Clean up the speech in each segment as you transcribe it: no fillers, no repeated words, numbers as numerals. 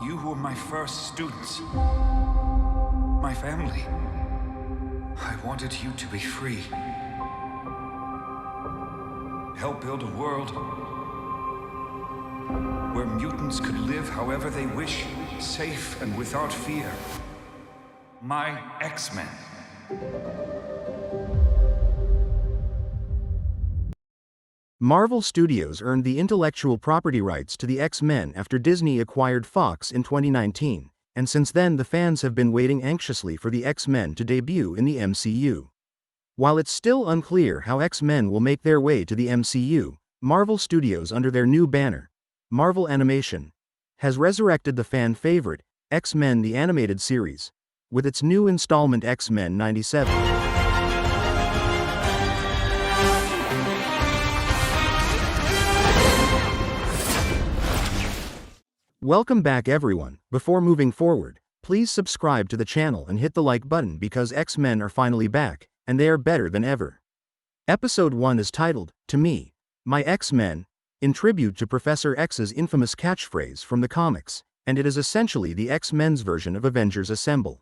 You were my first students. My family. I wanted you to be free. Help build a world where mutants could live however they wish, safe and without fear. My X-Men. Marvel Studios earned the intellectual property rights to the X-Men after Disney acquired Fox in 2019, and since then the fans have been waiting anxiously for the X-Men to debut in the MCU. While it's still unclear how X-Men will make their way to the MCU, Marvel Studios, under their new banner, Marvel Animation, has resurrected the fan favorite, X-Men the Animated Series, with its new installment X-Men 97. Welcome back everyone. Before moving forward, please subscribe to the channel and hit the like button because X-Men are finally back, and they are better than ever. Episode 1 is titled, "To Me, My X-Men," in tribute to Professor X's infamous catchphrase from the comics, and it is essentially the X-Men's version of Avengers Assemble.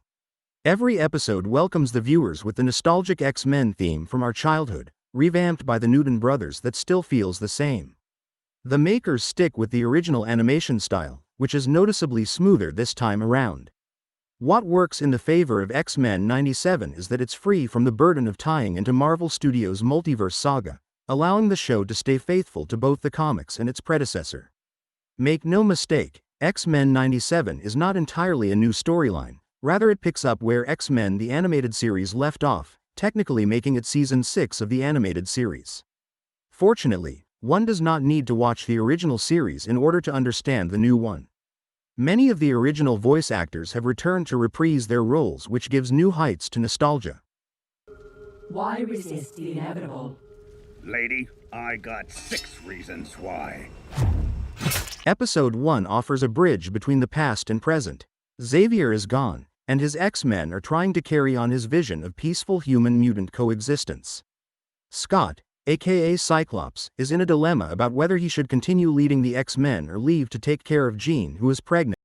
Every episode welcomes the viewers with the nostalgic X-Men theme from our childhood, revamped by the Newton brothers that still feels the same. The makers stick with the original animation style, which is noticeably smoother this time around. What works in the favor of X-Men 97 is that it's free from the burden of tying into Marvel Studios' multiverse saga, allowing the show to stay faithful to both the comics and its predecessor. Make no mistake, X-Men 97 is not entirely a new storyline, rather it picks up where X-Men the Animated Series left off, technically making it Season 6 of the animated series. Fortunately, one does not need to watch the original series in order to understand the new one. Many of the original voice actors have returned to reprise their roles, which gives new heights to nostalgia. Why resist the inevitable? Lady, I got 6 reasons why. Episode 1 offers a bridge between the past and present. Xavier is gone, and his X-Men are trying to carry on his vision of peaceful human-mutant coexistence. Scott, aka Cyclops, is in a dilemma about whether he should continue leading the X-Men or leave to take care of Jean, who is pregnant.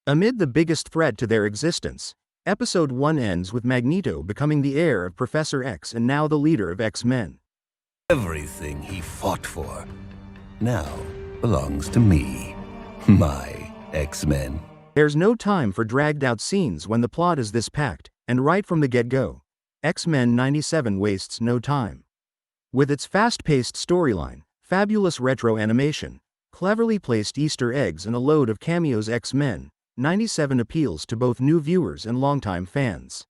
Amid the biggest threat to their existence, Episode 1 ends with Magneto becoming the heir of Professor X and now the leader of X-Men. Everything he fought for now belongs to me, my X-Men. There's no time for dragged-out scenes when the plot is this packed, and right from the get-go, X-Men 97 wastes no time. With its fast-paced storyline, fabulous retro animation, cleverly placed Easter eggs and a load of cameos, X-Men 97 appeals to both new viewers and longtime fans.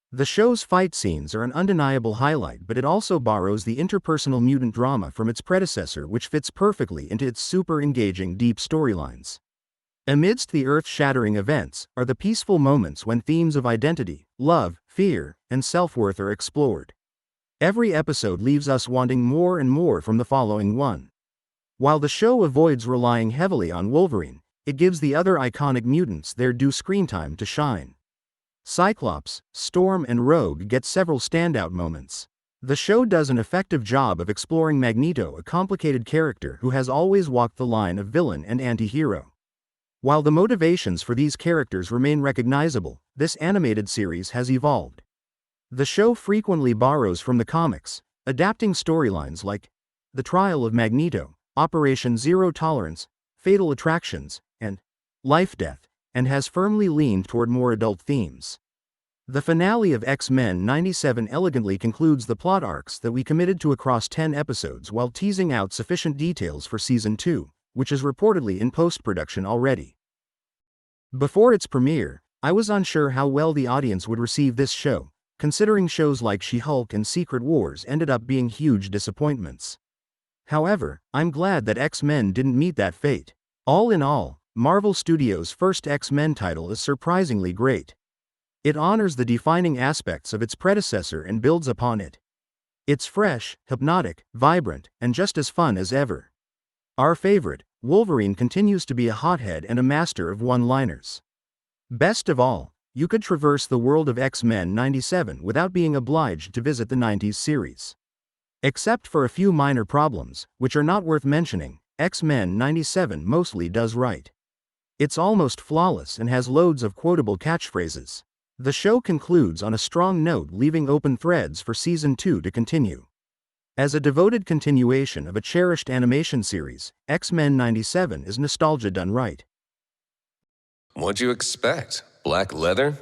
The show's fight scenes are an undeniable highlight, but it also borrows the interpersonal mutant drama from its predecessor, which fits perfectly into its super engaging deep storylines. Amidst the earth-shattering events are the peaceful moments when themes of identity, love, fear, and self-worth are explored. Every episode leaves us wanting more and more from the following one. While the show avoids relying heavily on Wolverine, it gives the other iconic mutants their due screen time to shine. Cyclops, Storm, and Rogue get several standout moments. The show does an effective job of exploring Magneto, a complicated character who has always walked the line of villain and anti-hero. While the motivations for these characters remain recognizable, this animated series has evolved. The show frequently borrows from the comics, adapting storylines like The Trial of Magneto, Operation Zero Tolerance, Fatal Attractions, and Life-Death, and has firmly leaned toward more adult themes. The finale of X-Men 97 elegantly concludes the plot arcs that we committed to across 10 episodes while teasing out sufficient details for Season 2, which is reportedly in post-production already. Before its premiere, I was unsure how well the audience would receive this show, considering shows like She-Hulk and Secret Wars ended up being huge disappointments. However, I'm glad that X-Men didn't meet that fate. All in all, Marvel Studios' first X-Men title is surprisingly great. It honors the defining aspects of its predecessor and builds upon it. It's fresh, hypnotic, vibrant, and just as fun as ever. Our favorite, Wolverine, continues to be a hothead and a master of one-liners. Best of all, you could traverse the world of X-Men 97 without being obliged to visit the 90s series. Except for a few minor problems, which are not worth mentioning, X-Men 97 mostly does right. It's almost flawless and has loads of quotable catchphrases. The show concludes on a strong note, leaving open threads for Season 2 to continue. As a devoted continuation of a cherished animation series, X-Men 97 is nostalgia done right. What'd you expect? Black leather?